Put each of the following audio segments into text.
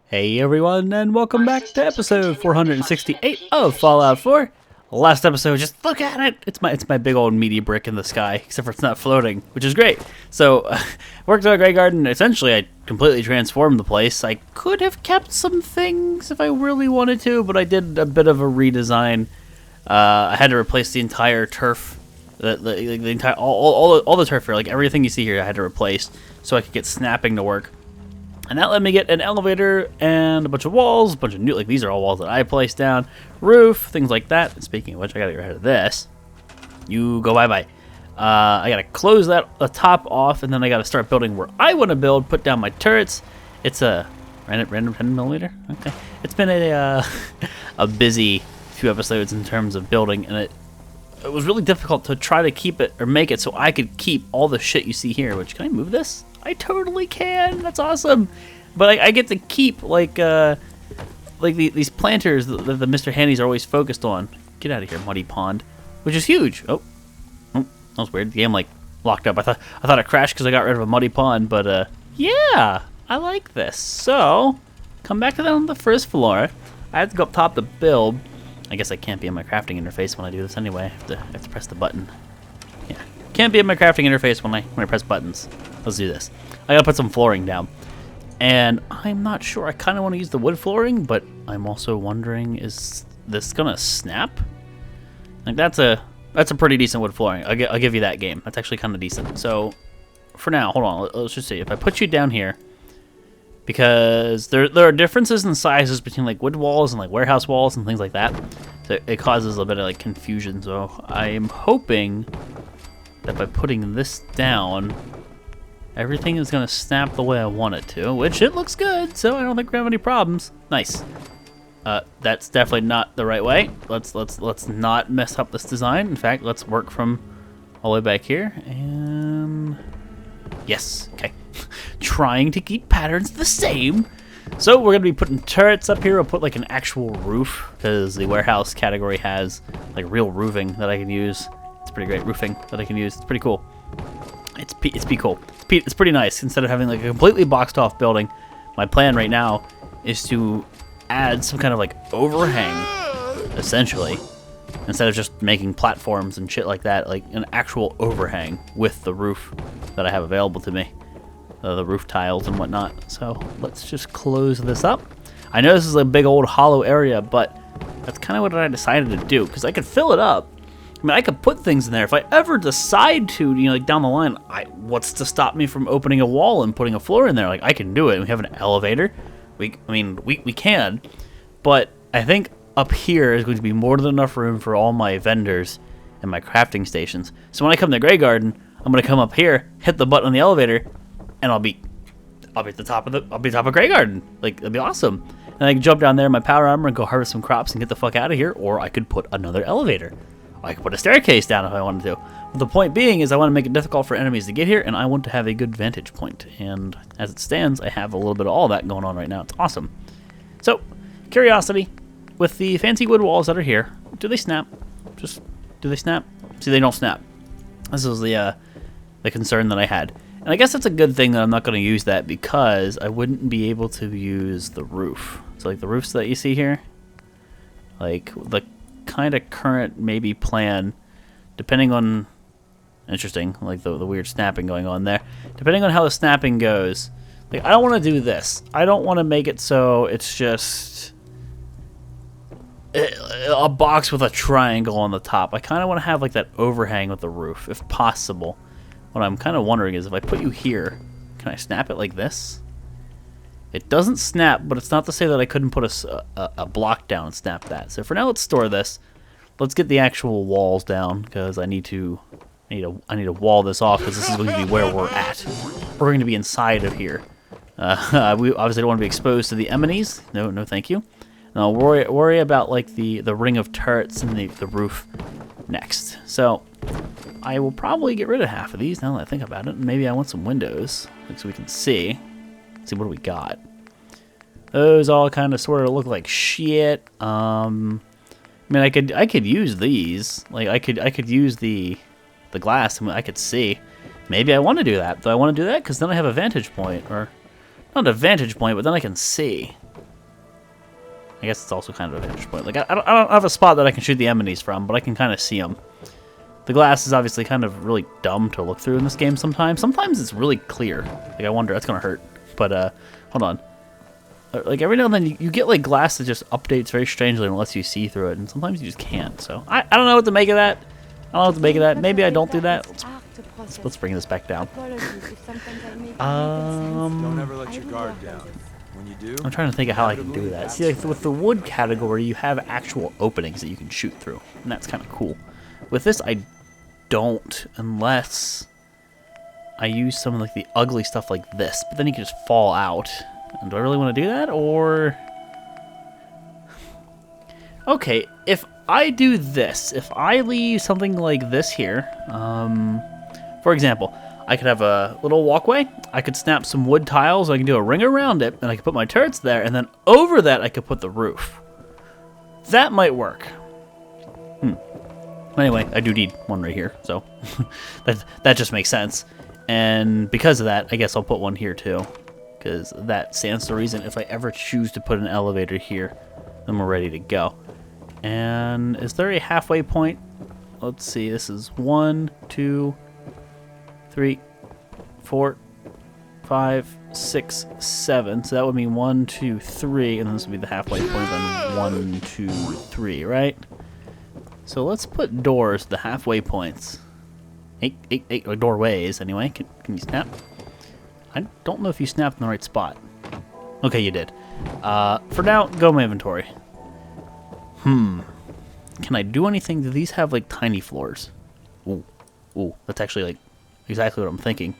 Hey everyone, and welcome back to episode 468 of Fallout 4. Last episode, just look at it. It's my big old meaty brick in the sky, except for it's not floating, which is great. So, worked on Graygarden. Essentially, I completely transformed the place. I could have kept some things if I really wanted to, but I did a bit of a redesign. I had to replace the entire turf, the entire all the turf here, like everything you see here, I had to replace so I could get snapping to work. And that let me get an elevator and a bunch of walls, a bunch of new, like these are all walls that I placed down, roof, things like that. And speaking of which, I gotta get rid of this. You go bye-bye. I gotta close the top off, and then I gotta start building where I want to build, put down my turrets. It's a random 10mm. Okay. It's been a busy few episodes in terms of building, and it was really difficult to try to keep it, or make it so I could keep all the shit you see here, which, can I move this? I totally can. That's awesome. But I get to keep like these planters that the Mr. Handies are always focused on. Get out of here, muddy pond, which is huge. Oh, that was weird. The game like locked up. I thought it crashed because I got rid of a muddy pond. But yeah, I like this. So come back to that on the first floor. I have to go up top to build. I guess I can't be in my crafting interface when I do this anyway. I have to press the button. Yeah, can't be in my crafting interface when I press buttons. Let's do this. I gotta put some flooring down. And I'm not sure. I kind of want to use the wood flooring, but I'm also wondering, is this gonna snap? Like that's a pretty decent wood flooring. I'll give you that game. That's actually kind of decent. So for now, hold on. Let's just see. If I put you down here, because there are differences in sizes between like wood walls and like warehouse walls and things like that. So it causes a bit of like confusion. So I'm hoping that by putting this down, everything is going to snap the way I want it to, which it looks good, so I don't think we have any problems. Nice. That's definitely not the right way. Let's not mess up this design. In fact, let's work from all the way back here. And yes, okay. Trying to keep patterns the same. So we're going to be putting turrets up here. We'll put like an actual roof, because the warehouse category has like real roofing that I can use. It's pretty great roofing that I can use. It's pretty cool. It's pretty cool. It's pretty nice. Instead of having like a completely boxed off building, my plan right now is to add some kind of like overhang, essentially, instead of just making platforms and shit like that, like an actual overhang with the roof that I have available to me, the roof tiles and whatnot. So let's just close this up. I know this is a big old hollow area, but that's kind of what I decided to do, because I could fill it up. I mean, I could put things in there if I ever decide to, you know, like down the line. What's to stop me from opening a wall and putting a floor in there? Like, I can do it. We have an elevator. We can. But I think up here is going to be more than enough room for all my vendors and my crafting stations. So when I come to Graygarden, I'm going to come up here, hit the button on the elevator, and I'll be at the top of Graygarden. Like, it'll be awesome. And I can jump down there in my power armor and go harvest some crops and get the fuck out of here. Or I could put another elevator. I could put a staircase down if I wanted to. But the point being is I want to make it difficult for enemies to get here, and I want to have a good vantage point. And as it stands, I have a little bit of all that going on right now. It's awesome. So, curiosity, with the fancy wood walls that are here, do they snap? Do they snap? See, they don't snap. This is the concern that I had. And I guess that's a good thing that I'm not going to use that, because I wouldn't be able to use the roof. So like the roofs that you see here, like the kind of current maybe plan, depending on, interesting, like the weird snapping going on there, depending on how the snapping goes, like I don't want to do this. I don't want to make it so it's just a box with a triangle on the top. I kind of want to have like that overhang with the roof if possible. What I'm kind of wondering is, if I put you here, can I snap it like this? It doesn't snap, but it's not to say that I couldn't put a block down and snap that. So for now, let's store this. Let's get the actual walls down, because I need to wall this off, because this is going to be where we're at. We're going to be inside of here. We obviously don't want to be exposed to the enemies. No, thank you. No, worry about like the ring of turrets and the roof next. So I will probably get rid of half of these now that I think about it. Maybe I want some windows, like, so we can see. See what do we got. Those all kind of sort of look like shit. I mean, I could use these. Like I could use the glass. I mean, I could see. Maybe I want to do that. Do I want to do that? Because then I have a vantage point, or not a vantage point, but then I can see. I guess it's also kind of a vantage point. Like, I don't have a spot that I can shoot the enemies from, but I can kind of see them. The glass is obviously kind of really dumb to look through in this game sometimes. Sometimes it's really clear. Like, I wonder, that's going to hurt. But, hold on. Like, every now and then you get, like, glass that just updates very strangely and lets you see through it, and sometimes you just can't. So, I don't know what to make of that. I don't know what to make of that. Maybe I don't do that. Let's bring this back down. Don't ever let your guard down. When you do, I'm trying to think of how I can do that. See, like, with the wood category, you have actual openings that you can shoot through, and that's kind of cool. With this, I don't, unless I use some of, like, the ugly stuff like this, but then you can just fall out. And do I really want to do that, or... Okay, if I do this, if I leave something like this here, for example, I could have a little walkway, I could snap some wood tiles, I can do a ring around it, and I could put my turrets there, and then over that I could put the roof. That might work. Anyway, I do need one right here, so that just makes sense. And because of that, I guess I'll put one here too, because that stands to reason if I ever choose to put an elevator here, then we're ready to go. And is there a halfway point? Let's see, this is 1, 2, 3, 4, 5, 6, 7. So that would mean 1, 2, 3, and then this would be the halfway point on 1, 2, 3, right? So let's put doors, the halfway points. Or doorways, anyway. Can you snap? I don't know if you snapped in the right spot. Okay, you did. For now, go in my inventory. Can I do anything? Do these have, like, tiny floors? Ooh, that's actually, like, exactly what I'm thinking.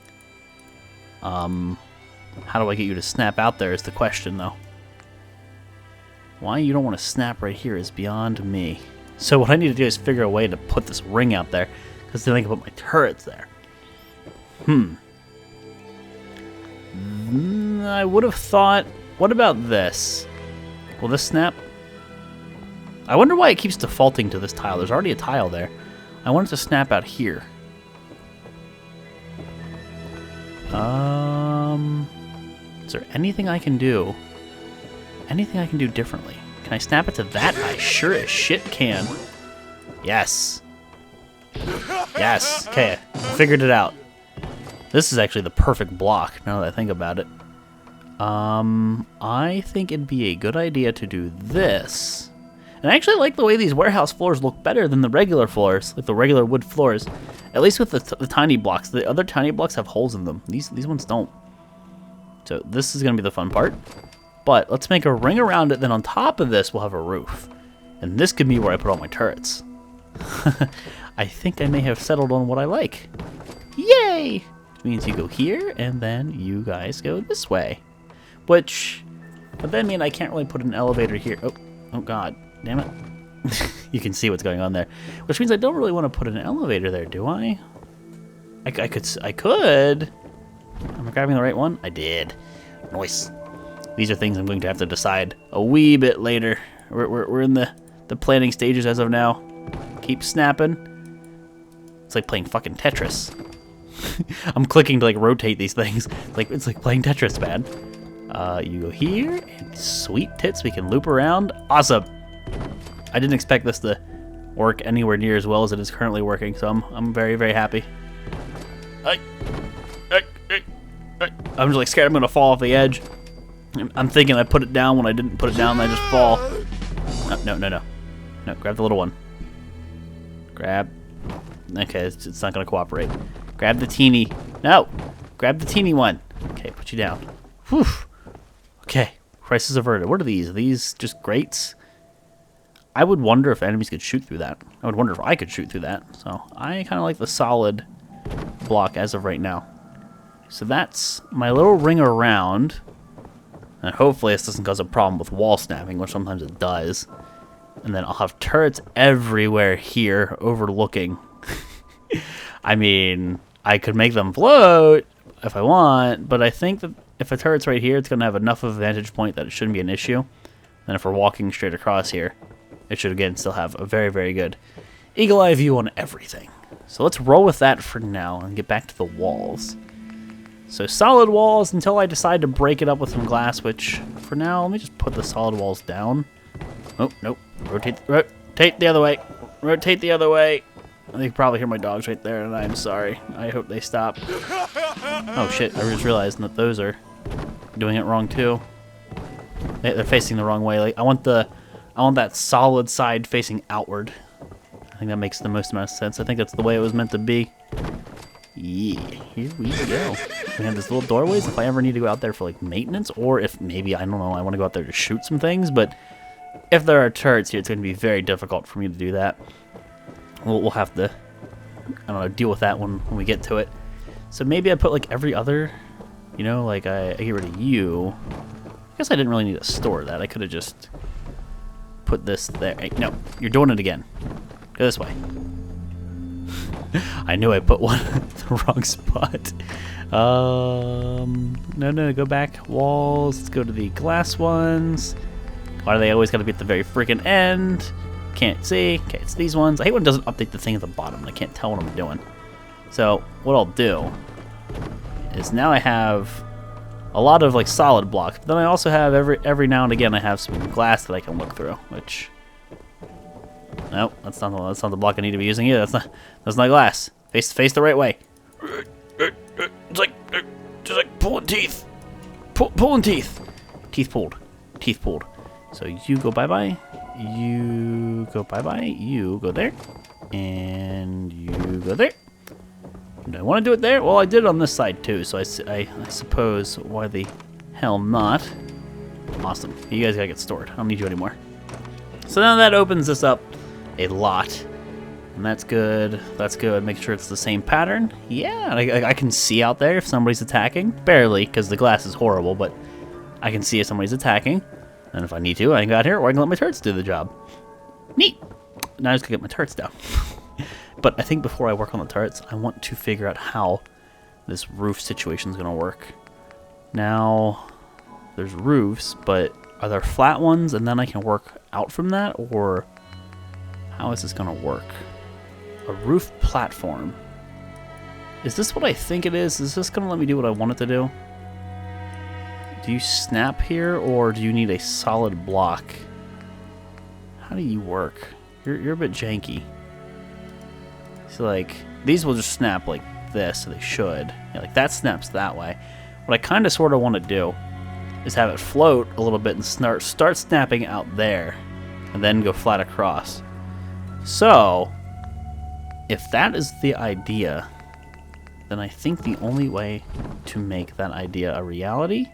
How do I get you to snap out there is the question, though. Why you don't want to snap right here is beyond me. So what I need to do is figure a way to put this ring out there, because then I can put my turrets there. I would have thought, what about this? Will this snap? I wonder why it keeps defaulting to this tile. There's already a tile there. I want it to snap out here. Is there anything I can do? Anything I can do differently? Can I snap it to that? I sure as shit can. Yes. Yes. Okay, I figured it out. This is actually the perfect block, now that I think about it. I think it'd be a good idea to do this. And I actually like the way these warehouse floors look better than the regular floors, like the regular wood floors. At least with the tiny blocks. The other tiny blocks have holes in them. These ones don't. So this is going to be the fun part. But let's make a ring around it, then on top of this we'll have a roof. And this could be where I put all my turrets. I think I may have settled on what I like. Yay! Which means you go here, and then you guys go this way. Which would then mean I can't really put an elevator here. Oh god, damn it. You can see what's going on there. Which means I don't really want to put an elevator there, do I? I could. Am I grabbing the right one? I did. Nice. These are things I'm going to have to decide a wee bit later. We're in the planning stages as of now. Keep snapping. It's like playing fucking Tetris. I'm clicking to like rotate these things. It's like playing Tetris, man. You go here, and sweet tits, we can loop around. Awesome. I didn't expect this to work anywhere near as well as it is currently working, so I'm very, very happy. I'm just like scared I'm gonna fall off the edge. I'm thinking I put it down when I didn't put it down, and I just fall. No, grab the little one. Grab. Okay, it's not gonna cooperate. Grab the teeny. No! Grab the teeny one. Okay, put you down. Whew. Okay, crisis averted. What are these? Are these just grates? I would wonder if enemies could shoot through that. I would wonder if I could shoot through that. So I kind of like the solid block as of right now. So that's my little ring around. And hopefully this doesn't cause a problem with wall snapping, which sometimes it does. And then I'll have turrets everywhere here overlooking. I mean, I could make them float if I want, but I think that if a turret's right here, it's going to have enough of a vantage point that it shouldn't be an issue. And if we're walking straight across here, it should again still have a very, very good eagle eye view on everything. So let's roll with that for now and get back to the walls. So solid walls until I decide to break it up with some glass, which for now, let me just put the solid walls down. Oh, nope. Rotate the other way. Rotate the other way. You can probably hear my dogs right there, and I'm sorry. I hope they stop. Oh shit, I just realized that those are doing it wrong too. They're facing the wrong way. Like I want that solid side facing outward. I think that makes the most amount of sense. I think that's the way it was meant to be. Yeah, here we go. We have this little doorways. If I ever need to go out there for like maintenance, or if maybe, I don't know, I want to go out there to shoot some things, but if there are turrets here, it's going to be very difficult for me to do that. We'll have to, I don't know, deal with that when we get to it. So maybe I put like every other, you know, like I get rid of you. I guess I didn't really need to store that. I could have just put this there. Hey, no, you're doing it again. Go this way. I knew I put one in the wrong spot. No, go back. Walls. Let's go to the glass ones. Why do they always got to be at the very freaking end? Can't see. Okay, it's these ones. I hate when it doesn't update the thing at the bottom. I can't tell what I'm doing. So what I'll do is now I have a lot of like solid blocks. But then I also have every now and again I have some glass that I can look through. Which, nope, that's not the block I need to be using either. That's not glass. Face the right way. It's like just like pulling teeth. Pulling teeth. Teeth pulled. Teeth pulled. So you go bye-bye, you go bye-bye, you go there, and you go there. Do I want to do it there? Well, I did it on this side too, so I suppose why the hell not? Awesome. You guys gotta get stored. I don't need you anymore. So now that opens this up a lot. And that's good. That's good. Make sure it's the same pattern. Yeah, I can see out there if somebody's attacking. Barely, because the glass is horrible, but I can see if somebody's attacking. And if I need to, I can go out here, or I can let my turrets do the job. Neat! Now I just gotta get my turrets down. But I think before I work on the turrets, I want to figure out how this roof situation is gonna work. Now, there's roofs, but are there flat ones, and then I can work out from that, or how is this gonna work? A roof platform. Is this what I think it is? Is this gonna let me do what I want it to do? Do you snap here, or do you need a solid block? How do you work? You're a bit janky. So like, these will just snap like this, so they should. Yeah, like that snaps that way. What I kind of sort of want to do is have it float a little bit and start snapping out there, and then go flat across. So, if that is the idea, then I think the only way to make that idea a reality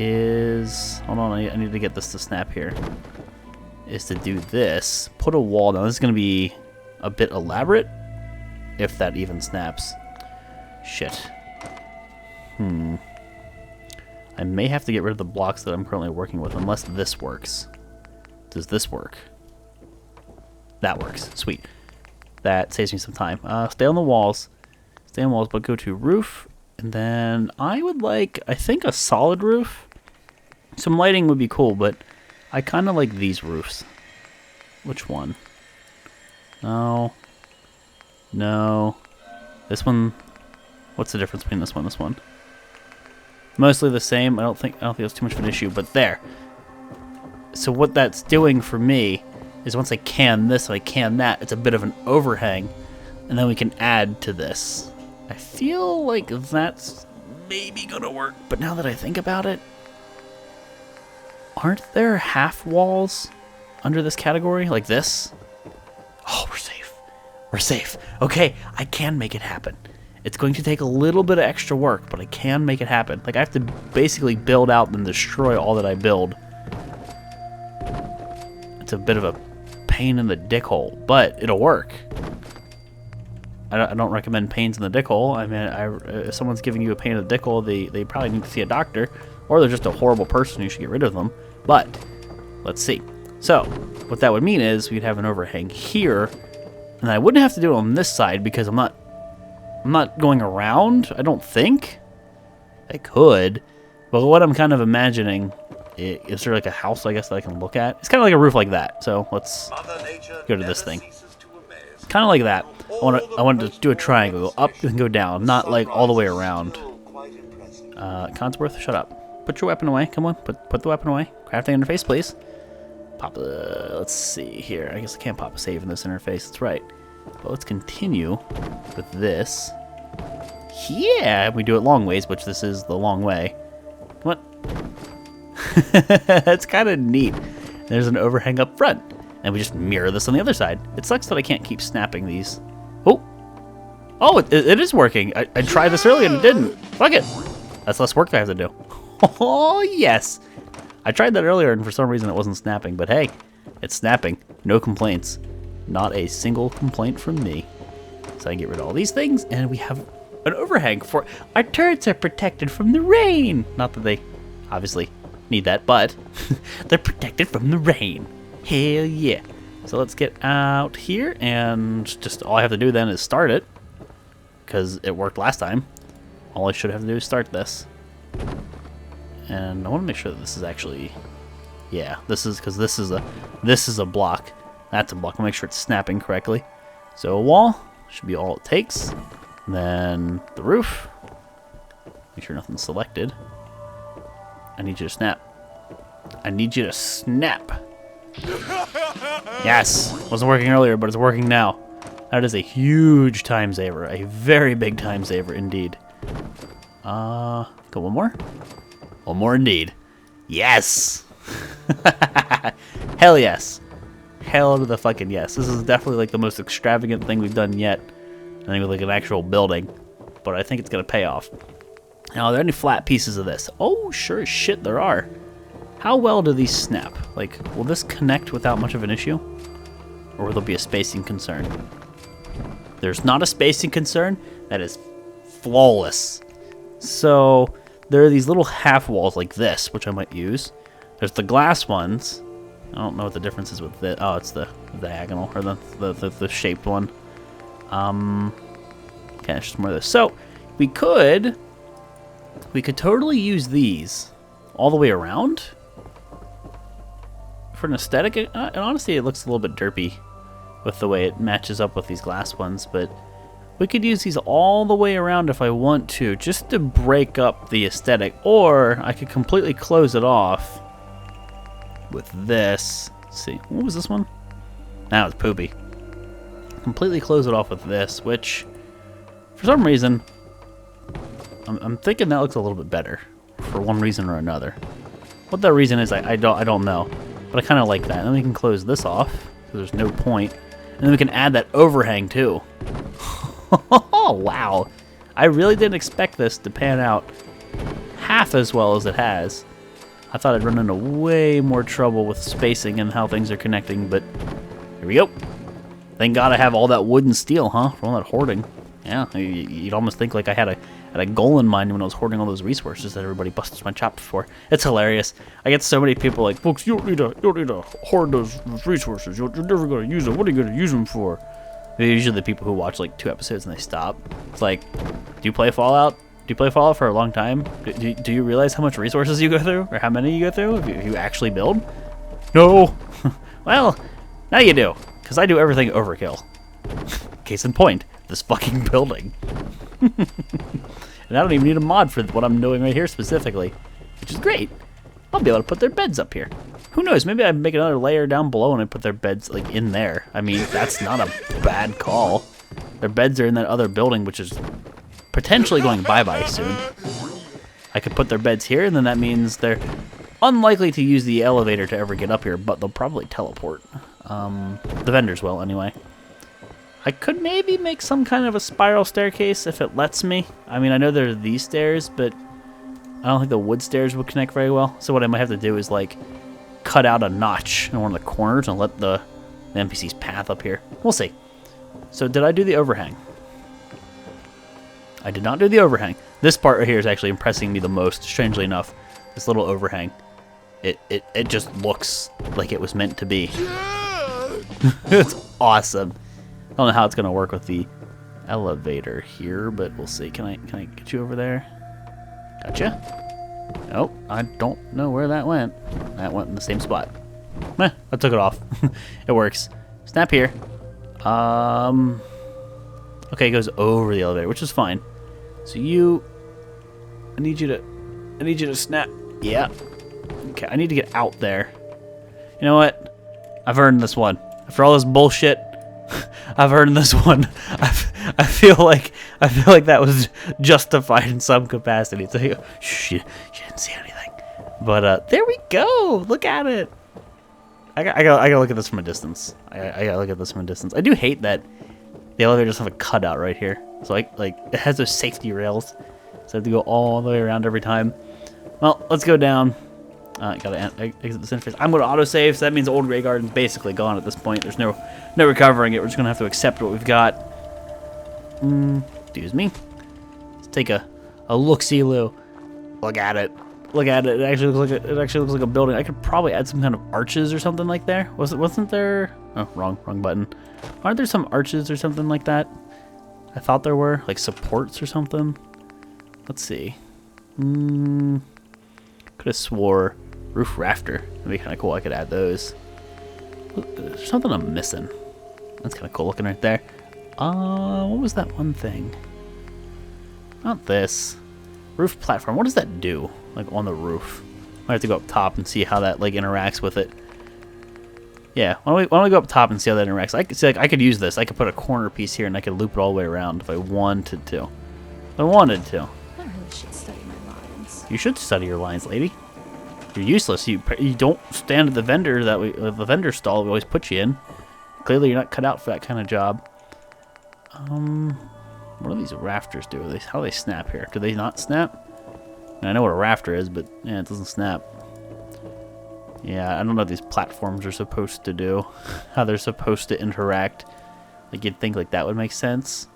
is, hold on, I need to get this to snap here, is to do this, put a wall down. This is going to be a bit elaborate, if that even snaps. Shit. I may have to get rid of the blocks that I'm currently working with, unless this works. Does this work? That works. Sweet. That saves me some time. Stay on the walls. Stay on walls, but go to roof. And then I would like, I think, a solid roof. Some lighting would be cool, but I kind of like these roofs. Which one? No. No. This one. What's the difference between this one and this one? Mostly the same. I don't think that's too much of an issue, but there. So what that's doing for me is once I can this, I can that, it's a bit of an overhang, and then we can add to this. I feel like that's maybe gonna work, but now that I think about it, aren't there half walls under this category, like this? Oh, we're safe. We're safe. Okay, I can make it happen. It's going to take a little bit of extra work, but I can make it happen. Like, I have to basically build out and destroy all that I build. It's a bit of a pain in the dick hole, but it'll work. I don't recommend pains in the dick hole. I mean, if someone's giving you a pain in the dick hole, they probably need to see a doctor, or they're just a horrible person, you should get rid of them. But let's see. So what that would mean is we'd have an overhang here, and I wouldn't have to do it on this side because I'm not going around. I don't think I could, but what I'm kind of imagining is there like a house, I guess, that I can look at. It's kind of like a roof like that. So let's go to this thing. Kind of like that. I want to do a triangle, go up and go down, not like all the way around. Consworth, shut up. Put your weapon away. Come on, put the weapon away. Crafting interface, please. Pop a, let's see here. I guess I can't pop a save in this interface. That's right. But let's continue with this. Yeah, we do it long ways, which this is the long way. What? That's kind of neat. There's an overhang up front, and we just mirror this on the other side. It sucks that I can't keep snapping these. Oh! Oh, it is working. I tried this earlier and it didn't. Fuck it. That's less work I have to do. Oh, yes. I tried that earlier and for some reason it wasn't snapping, but hey, it's snapping. No complaints. Not a single complaint from me. So I can get rid of all these things and we have an overhang for our turrets are protected from the rain. Not that they obviously need that, but they're protected from the rain. Hell yeah. So let's get out here and just all I have to do then is start it. Because it worked last time. All I should have to do is start this. And I want to make sure that this is actually, yeah, this is because this is a block. That's a block. I'll make sure it's snapping correctly. So a wall should be all it takes. And then the roof. Make sure nothing's selected. I need you to snap. I need you to snap. Yes, wasn't working earlier, but it's working now. That is a huge time saver. A very big time saver indeed. Go one more. One more indeed. Yes! Hell yes. Hell to the fucking yes. This is definitely like the most extravagant thing we've done yet. I think with like an actual building. But I think it's gonna pay off. Now, are there any flat pieces of this? Oh, sure as shit there are. How well do these snap? Like, will this connect without much of an issue? Or will there be a spacing concern? There's not a spacing concern. That is flawless. So there are these little half walls like this, which I might use. There's the glass ones. I don't know what the difference is with this. Oh, it's the diagonal or the shaped one. Okay, it's just more of this. So we could totally use these all the way around for an aesthetic. And honestly, it looks a little bit derpy with the way it matches up with these glass ones, but we could use these all the way around if I want to, just to break up the aesthetic, or I could completely close it off with this. Let's see, what was this one? Now it's poopy. Completely close it off with this, which for some reason I'm thinking that looks a little bit better for one reason or another. What that reason is, I don't know, but I kind of like that. And then we can close this off, so there's no point. And then we can add that overhang too. Oh, wow. I really didn't expect this to pan out half as well as it has. I thought I'd run into way more trouble with spacing and how things are connecting, but here we go. Thank God I have all that wood and steel, huh? For all that hoarding. Yeah, you'd almost think like I had a goal in mind when I was hoarding all those resources that everybody busts my chops for. It's hilarious. I get so many people like, folks, you don't need to hoard those resources. You're never going to use them. What are you going to use them for? They're usually the people who watch like 2 episodes and they stop. It's like, do you play Fallout? Do you play Fallout for a long time? Do you realize how much resources you go through? Or how many you go through if you actually build? No. Well, now you do. Because I do everything overkill. Case in point, this fucking building. And I don't even need a mod for what I'm doing right here specifically, which is great. I'll be able to put their beds up here. Who knows, maybe I make another layer down below and I put their beds like in there. I mean, that's not a bad call. Their beds are in that other building, which is potentially going bye-bye soon. I could put their beds here, and then that means they're unlikely to use the elevator to ever get up here, but they'll probably teleport. The vendors will, anyway. I could maybe make some kind of a spiral staircase if it lets me. I mean, I know there are these stairs, but I don't think the wood stairs would connect very well. So what I might have to do is, like, cut out a notch in one of the corners and let the NPC's path up here. We'll see. So did I do the overhang? I did not do the overhang. This part right here is actually impressing me the most, strangely enough. This little overhang. It just looks like it was meant to be. It's awesome. I don't know how it's gonna work with the elevator here, but we'll see. Can I get you over there? Gotcha. Nope, I don't know where that went. That went in the same spot. I took it off. It works. Snap here. Okay, it goes over the elevator, which is fine. So I need you to snap. Yeah. Okay, I need to get out there. You know what? I've earned this one. After all this bullshit, I've earned this one. I feel like that was justified in some capacity. So, shh, you didn't see anything. But there we go. Look at it. I gotta look at this from a distance. I gotta look at this from a distance. I do hate that the elevator doesn't have a cutout right here. So like it has those safety rails. So I have to go all the way around every time. Well, let's go down. Gotta exit this interface. I'm gonna autosave, so that means old Graygarden's basically gone at this point. There's no recovering it. We're just gonna have to accept what we've got. Excuse me. Let's take a look-see-loo. Look at it. Look at it. It actually looks like a building. I could probably add some kind of arches or something like there. Wasn't there? Oh, wrong button. Aren't there some arches or something like that? I thought there were, like supports or something. Let's see. Could have swore roof rafter. That'd be kind of cool. I could add those. There's something I'm missing. That's kind of cool looking right there. What was that one thing? Not this. Roof platform. What does that do? Like on the roof. I have to go up top and see how that like interacts with it. Yeah, why don't we go up top and see how that interacts? I could see, like, I could use this. I could put a corner piece here and I could loop it all the way around if I wanted to. If I wanted to. I really should study my lines. You should study your lines, lady. You're useless. You don't stand at the vendor the vendor stall we always put you in. Clearly, you're not cut out for that kind of job. What do these rafters do? How do they snap here? Do they not snap? I know what a rafter is, but yeah, it doesn't snap. Yeah, I don't know what these platforms are supposed to do. How they're supposed to interact. Like, you'd think like that would make sense.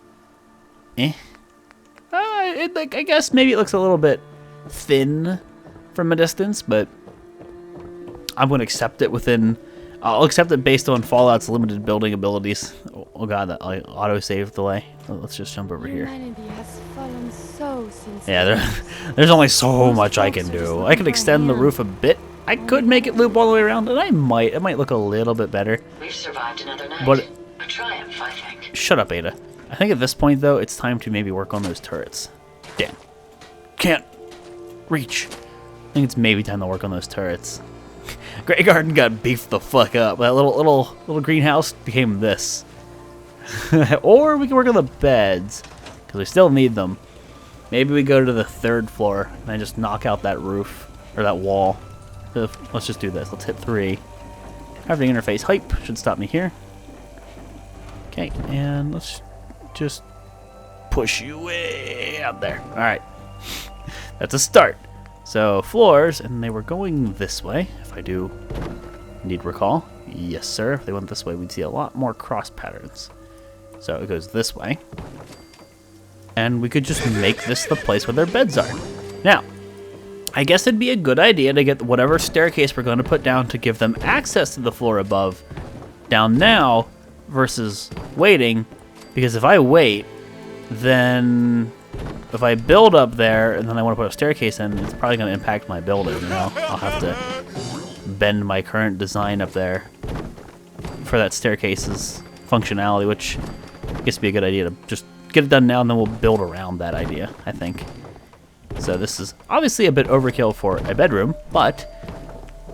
I guess maybe it looks a little bit thin from a distance, but I'm going to accept it within... I'll accept it based on Fallout's limited building abilities. Oh god, that auto-save delay. Let's just jump over here. Humanity has fallen so since Yeah, there's only so much I can do. I could extend the roof a bit. I could make it loop all the way around, and it might look a little bit better. We've survived another night. But a triumph, I think. Shut up, Ada. I think at this point, though, it's time to maybe work on those turrets. Damn. Can't reach. I think it's maybe time to work on those turrets. Graygarden got beefed the fuck up. That little greenhouse became this. Or we can work on the beds, because we still need them. Maybe we go to the 3rd floor and I just knock out that roof, or that wall. Let's just do this. Let's hit 3. Crafting interface hype should stop me here. Okay, and let's just push you way out there. Alright. That's a start. So, floors, and they were going this way, if I do indeed recall. Yes, sir. If they went this way, we'd see a lot more cross patterns. So, it goes this way. And we could just make this the place where their beds are. Now, I guess it'd be a good idea to get whatever staircase we're going to put down to give them access to the floor above down now versus waiting. Because if I wait, then if I build up there and then I want to put a staircase in, it's probably going to impact my building, you know? I'll have to bend my current design up there for that staircase's functionality, which I guess would be a good idea to just get it done now and then we'll build around that idea, I think. So this is obviously a bit overkill for a bedroom, but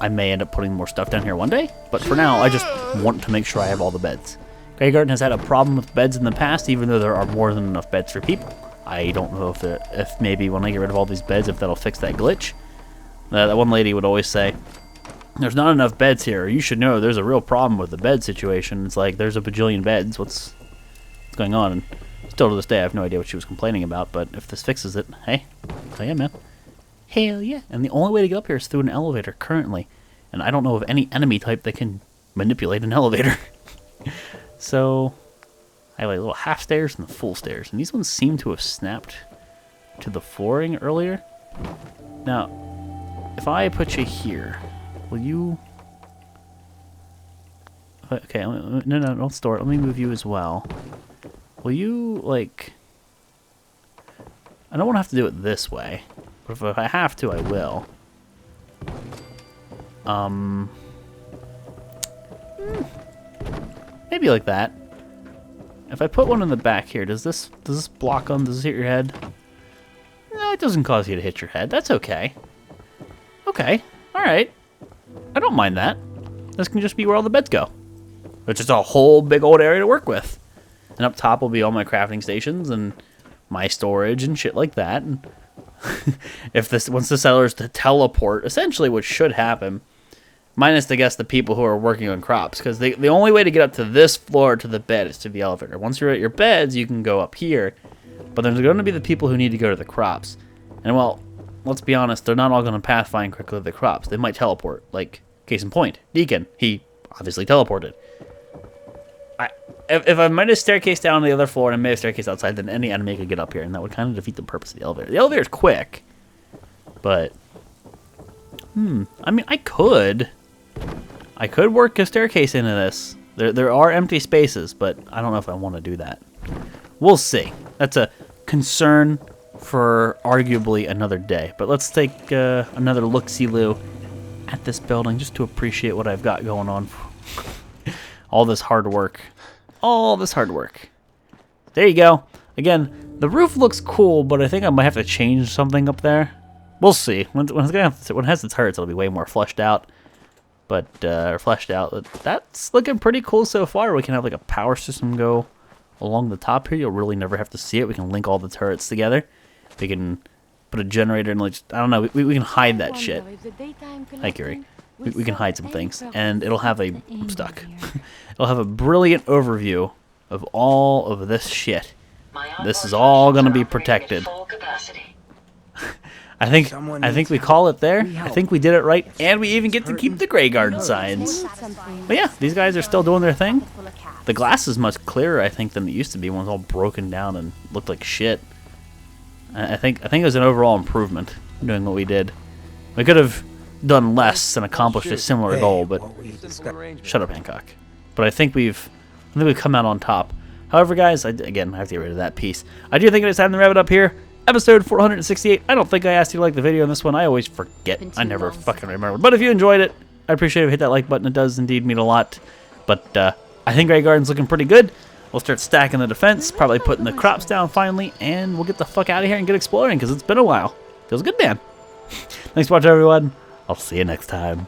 I may end up putting more stuff down here one day. But for now, I just want to make sure I have all the beds. Graygarden has had a problem with beds in the past, even though there are more than enough beds for people. I don't know if maybe when I get rid of all these beds, if that'll fix that glitch. That one lady would always say, "There's not enough beds here. You should know there's a real problem with the bed situation." It's like, there's a bajillion beds. What's going on? And still to this day, I have no idea what she was complaining about, but if this fixes it, hey, hell yeah, man. Hell yeah. And the only way to get up here is through an elevator currently. And I don't know of any enemy type that can manipulate an elevator. So, I have like little half stairs and the full stairs. And these ones seem to have snapped to the flooring earlier. Now, if I put you here, will you... Okay, no, don't store it. Let me move you as well. Will you, like... I don't want to have to do it this way. But if I have to, I will. Maybe like that. If I put one in the back here, does this block them? Does this hit your head? No, it doesn't cause you to hit your head. That's okay. Okay. Alright. I don't mind that. this can just be where all the beds go. It's just a whole big old area to work with. And up top will be all my crafting stations and my storage and shit like that. And once the settlers to teleport, essentially what should happen, minus I guess the people who are working on crops, because the only way to get up to this floor to the bed is through the elevator. Once you're at your beds, you can go up here, but there's going to be the people who need to go to the crops. And well, let's be honest, they're not all going to pathfind quickly to the crops. They might teleport. Like, case in point, Deacon, he obviously teleported. If I made a staircase down to the other floor and I made a staircase outside, then any enemy could get up here, and that would kind of defeat the purpose of the elevator. The elevator's quick, but I mean, I could work a staircase into this. There are empty spaces, but I don't know if I want to do that. We'll see. That's a concern for arguably another day. But let's take another look-see-loo at this building just to appreciate what I've got going on. All this hard work. All this hard work. There you go. Again, the roof looks cool, but I think I might have to change something up there. We'll see. When it has its turrets, it'll be way more fleshed out. But fleshed out. That's looking pretty cool so far. We can have like a power system go along the top here. You'll really never have to see it. We can link all the turrets together. We can put a generator and like, I don't know. We can hide that shit. Hi, Gary. We can hide some things, and it'll have a I'm stuck. It'll have a brilliant overview of all of this shit. This is all gonna be protected. I think we call it there. I think we did it right, and we even get to keep the Graygarden signs. But yeah, these guys are still doing their thing. The glass is much clearer, I think, than it used to be when it was all broken down and looked like shit. I think it was an overall improvement doing what we did. We could have done less and accomplished a similar goal, but shut up, Hancock. But I think we've come out on top. However, guys, again, I have to get rid of that piece. I do think it is time to wrap it up here. Episode 468. I don't think I asked you to like the video on this one. I always forget. I never fucking remember. But if you enjoyed it, I appreciate it if you hit that like button. It does indeed mean a lot. But I think Graygarden's looking pretty good. We'll start stacking the defense, probably putting the crops down finally, and we'll get the fuck out of here and get exploring because it's been a while. Feels good, man. Thanks for watching, everyone. I'll see you next time.